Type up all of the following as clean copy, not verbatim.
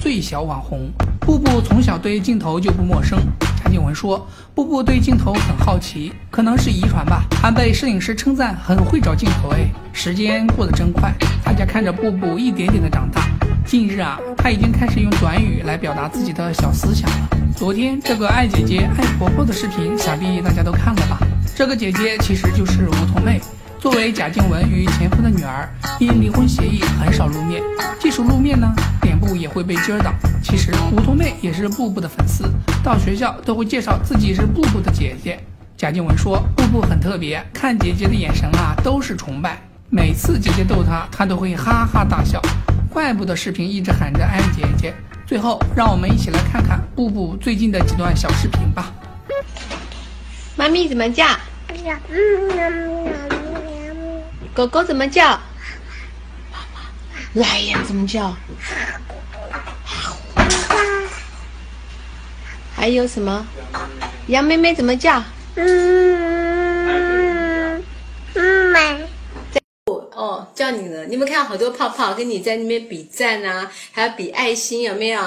最小网红。布布从小对镜头就不陌生。贾静雯说，布布对镜头很好奇，可能是遗传吧，还被摄影师称赞很会找镜头。时间过得真快，大家看着布布一点点的长大。近日啊，他已经开始用短语来表达自己的小思想了。昨天这个爱姐姐爱婆婆的视频，想必大家都看了吧？这个姐姐其实就是梧桐妹。作为贾静雯与前夫的女儿，因离婚协议很少露面，即使露面呢，脸部也会被遮挡。其实梧桐妹也是布布的粉丝，到学校都会介绍自己是布布的姐姐。贾静雯说，布布很特别，看姐姐的眼神啊都是崇拜，每次姐姐逗她都会哈哈大笑，怪不得视频一直喊着爱姐姐。最后让我们一起来看看布布最近的几段小视频吧。妈咪怎么叫？狗狗怎么叫？来呀，怎么叫？还有什么？羊妹妹怎么叫？哦，叫你了。你们看好多泡泡跟你在那边比赞啊，还要比爱心，有没有？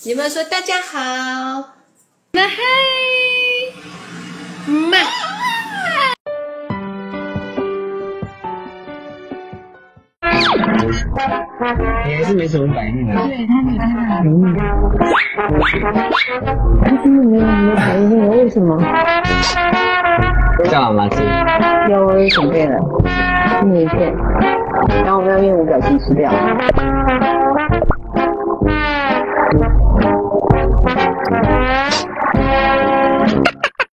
你们说大家好，那嗨，妈。你还是没什么反应啊？对，他没办法反应。他真的没有什么反应，为什么？叫妈妈吃。有，我也准备了一片，然后我们要用表情吃掉。